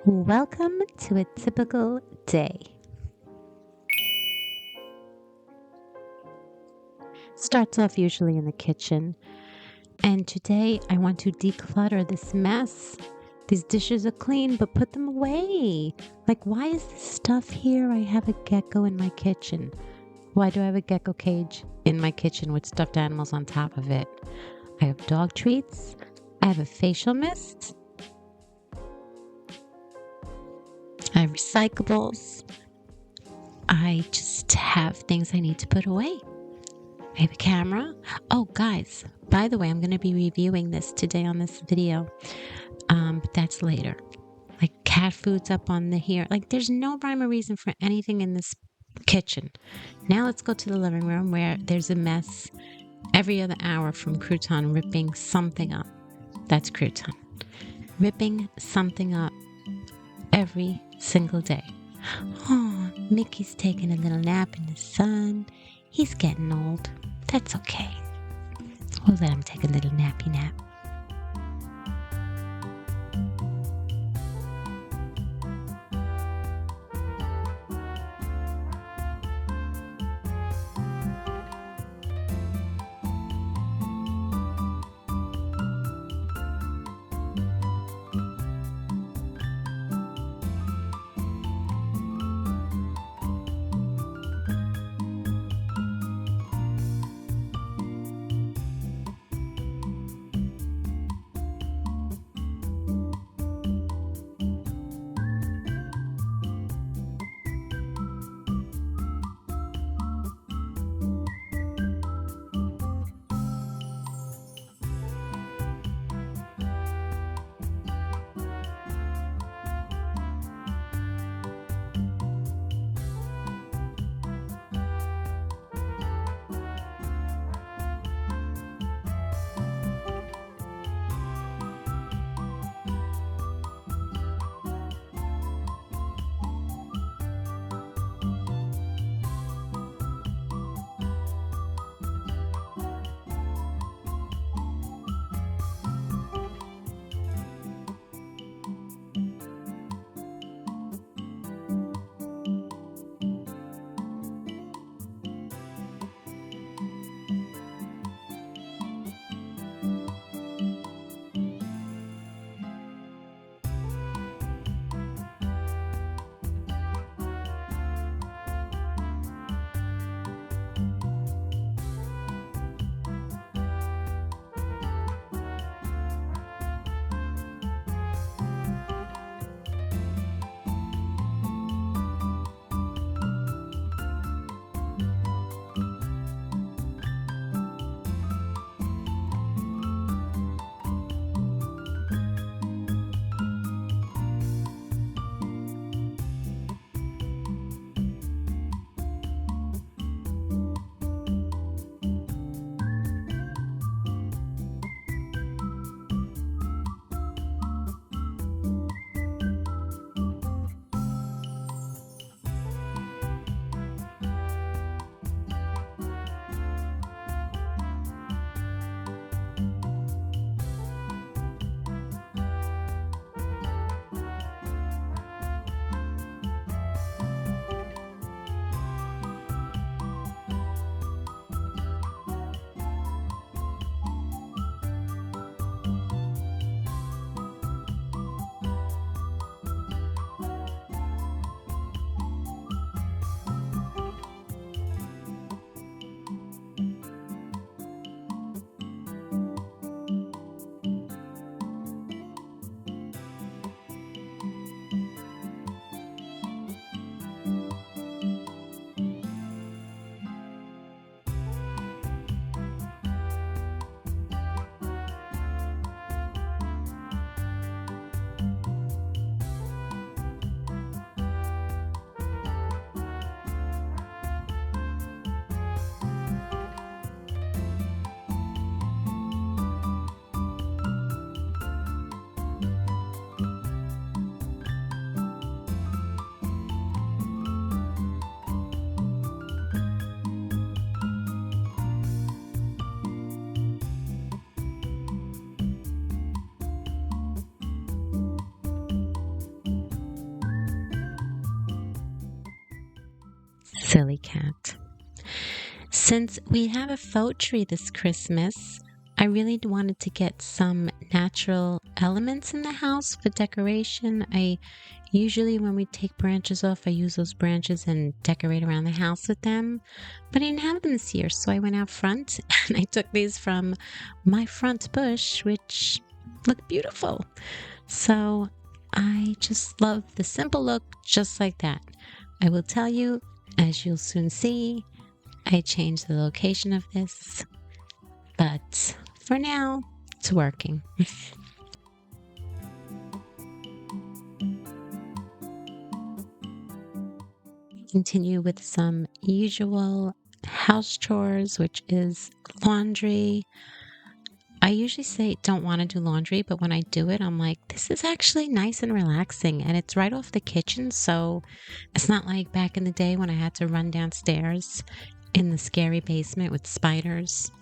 Welcome to a typical day. Starts off usually in the kitchen, and today I want to declutter this mess. These dishes are clean, but put them away. Like, why is this stuff here? I have a gecko in my kitchen. Why do I have a gecko cage in my kitchen with stuffed animals on top of it? I have dog treats. I have a facial mist. I have recyclables. I just have things I need to put away. I have a camera. Oh, guys, by the way, I'm going to be reviewing this today on this video, but that's later. Like cat food's up on the here. Like there's no rhyme or reason for anything in this kitchen. Now let's go to the living room where there's a mess every other hour from Crouton ripping something up. That's Crouton. Ripping something up every single day. Oh, Mickey's taking a little nap in the sun. He's getting old. That's okay. We'll let him take a little nappy nap. Silly cat. Since we have a faux tree this Christmas, I really wanted to get some natural elements in the house for decoration. I usually, when we take branches off, I use those branches and decorate around the house with them. But I didn't have them this year, so I went out front and I took these from my front bush, which look beautiful. So I just love the simple look, just like that. I will tell you, as you'll soon see, I changed the location of this, but for now, it's working. Continue with some usual house chores, which is laundry. I usually say don't want to do laundry, but when I do it, I'm like, this is actually nice and relaxing. And it's right off the kitchen. So it's not like back in the day when I had to run downstairs in the scary basement with spiders.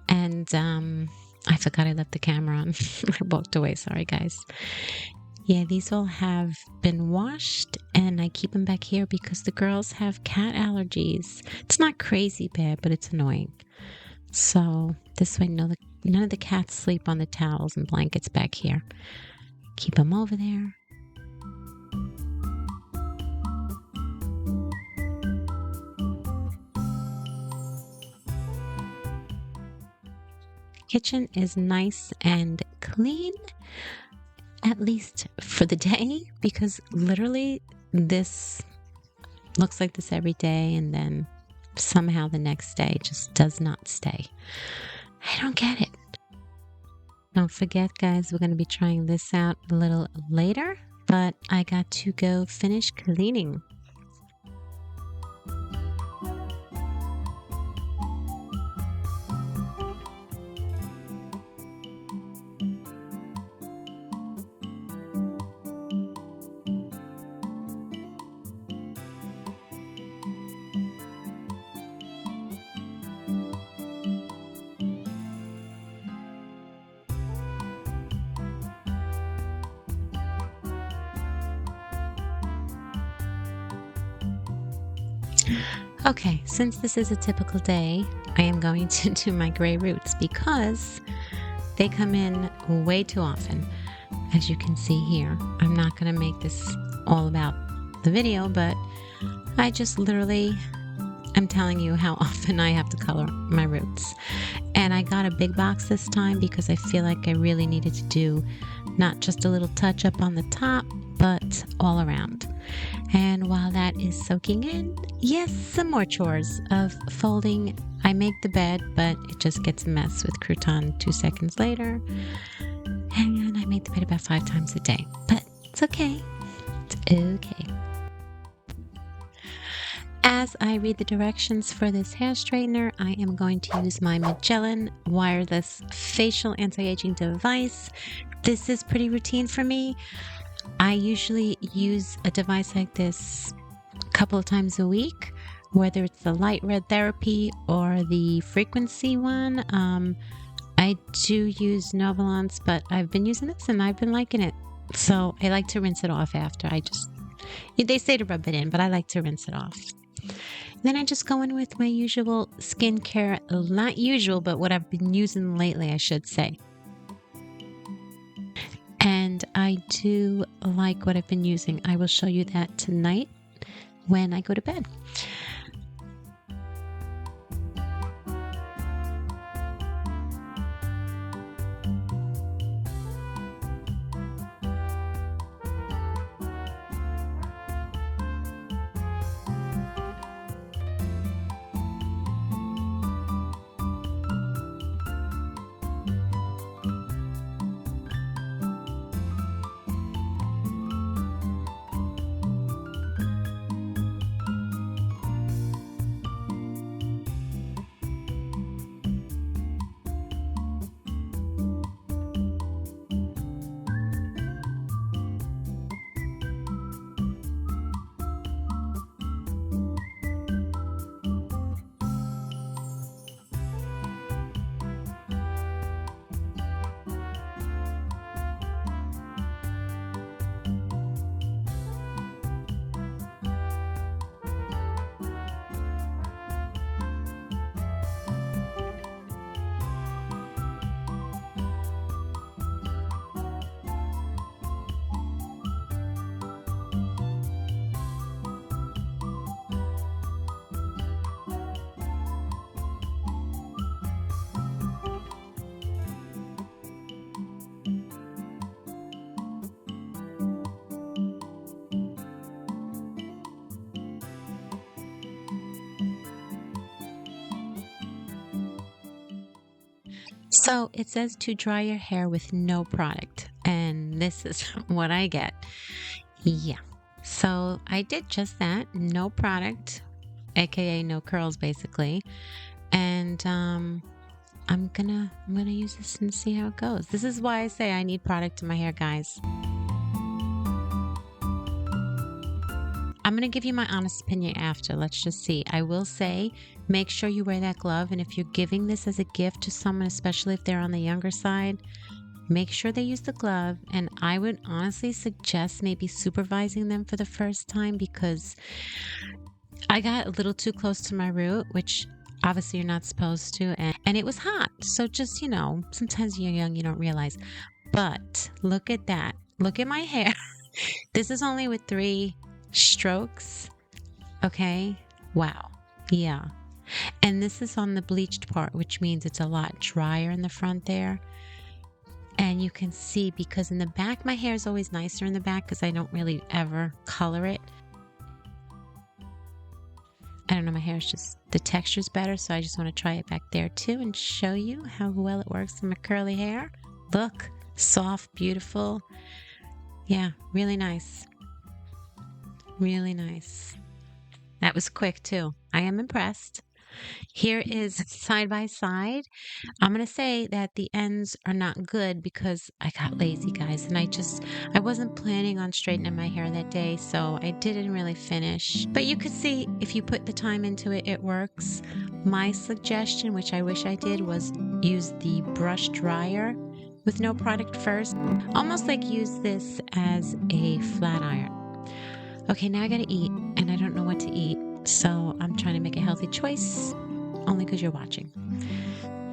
And I forgot I left the camera on. I walked away. Sorry, guys. Yeah, these all have been washed and I keep them back here because the girls have cat allergies. It's not crazy bad, but it's annoying. So this way, none of the cats sleep on the towels and blankets back here. Keep them over there. Kitchen is nice and clean, at least for the day, because literally this looks like this every day and then somehow the next day just does not stay. I don't get it. Don't forget, guys, we're going to be trying this out a little later, but I got to go finish cleaning. Okay, since this is a typical day, I am going to do my gray roots because they come in way too often. As you can see here, I'm not going to make this all about the video, but I just literally am telling you how often I have to color my roots. And I got a big box this time because I feel like I really needed to do not just a little touch up on the top, but all around. And while that is soaking in, yes, some more chores of folding. I make the bed, but it just gets a mess with crouton 2 seconds later. And I make the bed about 5 times a day, but it's okay. It's okay. As I read the directions for this hair straightener, I am going to use my Magellan wireless facial anti-aging device. This is pretty routine for me. I usually use a device like this a couple of times a week, whether it's the light red therapy or the frequency one. I do use Novolance, but I've been using this and I've been liking it. So I like to rinse it off after. They say to rub it in, but I like to rinse it off. Then I just go in with my usual skincare, not usual, but what I've been using lately, I should say. And I do like what I've been using. I will show you that tonight when I go to bed. So it says to dry your hair with no product, and this is what I get. Yeah. So I did just that, no product, aka no curls basically. And I'm gonna use this and see how it goes. This is why I say I need product in my hair, guys. I'm gonna give you my honest opinion after. Let's just see. I will say, make sure you wear that glove, and if you're giving this as a gift to someone, especially if they're on the younger side, make sure they use the glove. And I would honestly suggest maybe supervising them for the first time, because I got a little too close to my root, which obviously you're not supposed to, and it was hot. So just, sometimes you're young, you don't realize. But look at that. Look at my hair. This is only with 3 strokes. Okay. Wow. Yeah. And this is on the bleached part, which means it's a lot drier in the front there. And you can see, because in the back, my hair is always nicer in the back because I don't really ever color it. I don't know, my hair is just, the texture's better, so I just want to try it back there too and show you how well it works in my curly hair. Look, soft, beautiful. Yeah, really nice. Really nice. That was quick too. I am impressed. Here is side by side. I'm going to say that the ends are not good because I got lazy, guys, and I wasn't planning on straightening my hair that day, so I didn't really finish. But you could see if you put the time into it, it works. My suggestion, which I wish I did, was use the brush dryer with no product first. Almost like use this as a flat iron. Okay, now I gotta eat, and I don't know what to eat, so I'm trying to make a healthy choice, only because you're watching.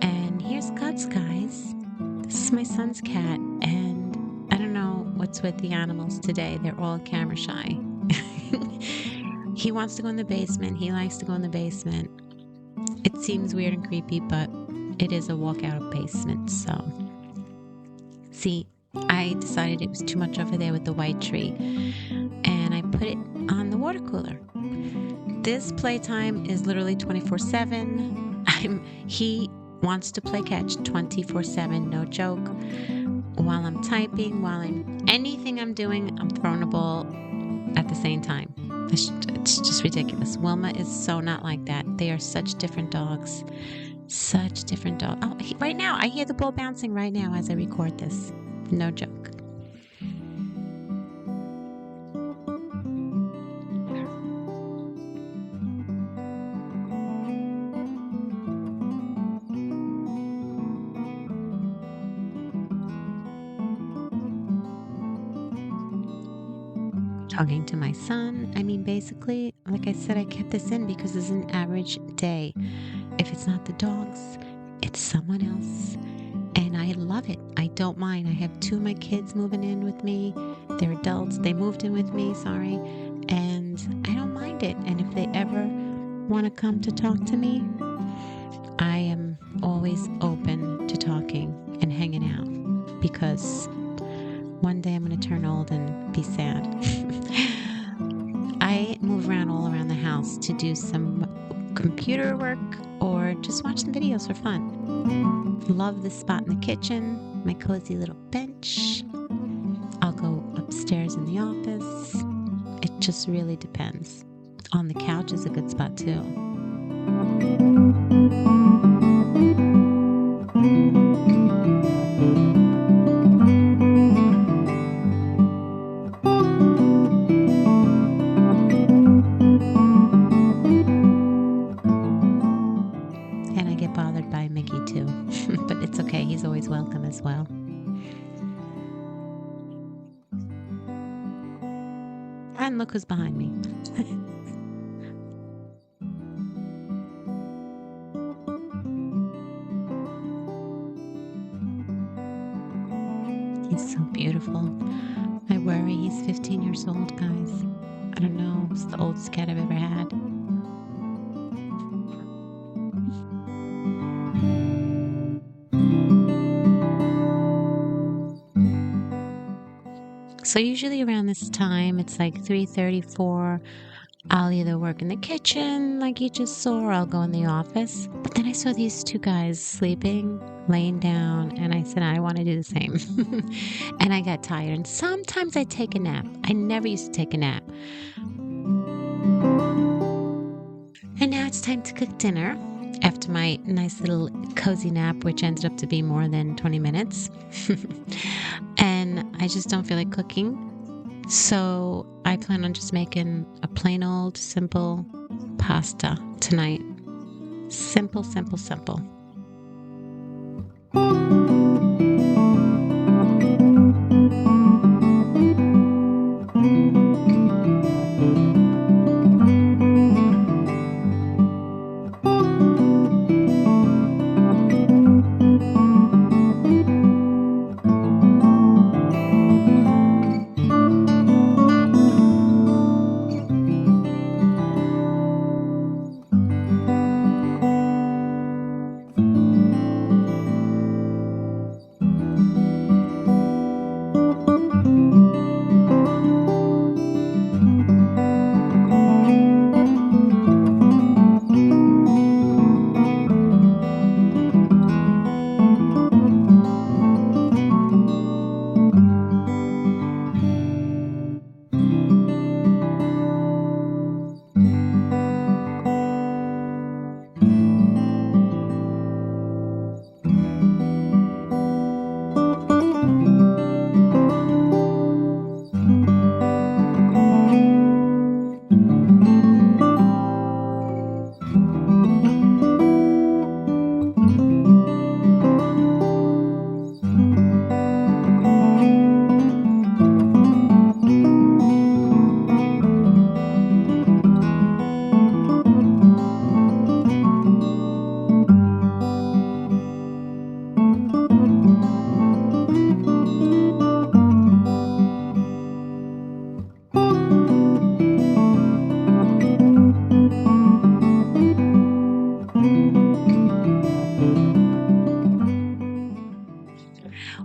And here's Guts, guys. This is my son's cat, and I don't know what's with the animals today. They're all camera shy. He wants to go in the basement. He likes to go in the basement. It seems weird and creepy, but it is a walkout basement, so. See, I decided it was too much over there with the white tree, and I put it on the water cooler. This playtime is literally 24/7. He wants to play catch 24/7, no joke. While I'm typing, anything I'm doing, I'm throwing a ball at the same time. It's just ridiculous. Wilma is so not like that. They are such different dogs. Such different dogs. Oh, right now, I hear the ball bouncing right now as I record this. No joke. Talking to my son. I mean, basically, like I said, I kept this in because it's an average day. If it's not the dogs, it's someone else. And I love it. I don't mind. I have 2 of my kids moving in with me. They're adults. They moved in with me, sorry. And I don't mind it. And if they ever want to come to talk to me, I am always open to talking and hanging out, because one day I'm going to turn old and be sad. I move around all around the house to do some computer work or just watch some videos for fun. Love this spot in the kitchen, my cozy little bench. I'll go upstairs in the office. It just really depends. On the couch is a good spot too. And I get bothered by Mickey too, but it's okay. He's always welcome as well. And look who's behind me. He's so beautiful. I worry he's 15 years old, guys. I don't know. It's the oldest cat I've ever had. So usually around this time, it's like 3:34. I'll either work in the kitchen like you just saw, or I'll go in the office. But then I saw these two guys sleeping, laying down, and I said, I want to do the same. And I got tired. And sometimes I take a nap. I never used to take a nap. And now it's time to cook dinner after my nice little cozy nap, which ended up to be more than 20 minutes. And I just don't feel like cooking. So I plan on just making a plain old simple pasta tonight. Simple, simple, simple.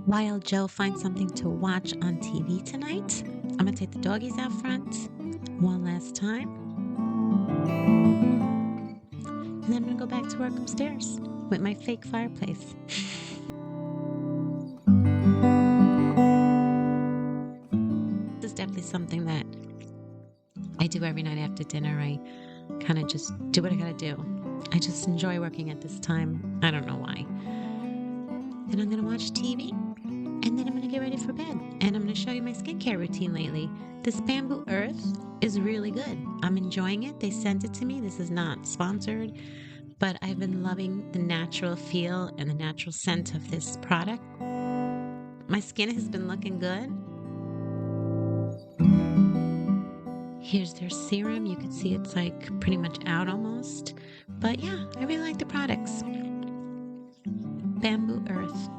While Joe finds something to watch on TV tonight, I'm going to take the doggies out front one last time. And then I'm going to go back to work upstairs with my fake fireplace. This is definitely something that I do every night after dinner. I kind of just do what I got to do. I just enjoy working at this time. I don't know why. Then I'm going to watch TV. And then I'm going to get ready for bed. And I'm going to show you my skincare routine lately. This Bamboo Earth is really good. I'm enjoying it. They sent it to me. This is not sponsored. But I've been loving the natural feel and the natural scent of this product. My skin has been looking good. Here's their serum. You can see it's like pretty much out almost. But yeah, I really like the products. Bamboo Earth.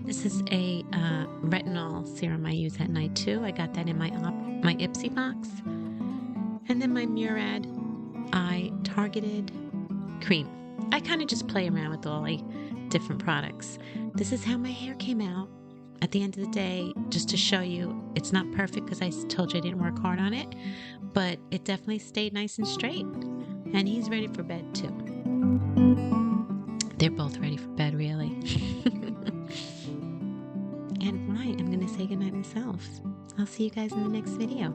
This is a retinol serum I use at night too. I got that in my Ipsy box. And then my Murad Eye Targeted Cream. I kind of just play around with all the different products. This is how my hair came out at the end of the day, just to show you it's not perfect because I told you I didn't work hard on it, but it definitely stayed nice and straight. And he's ready for bed too. They're both ready for bed, really. And right, I'm going to say goodnight myself. I'll see you guys in the next video.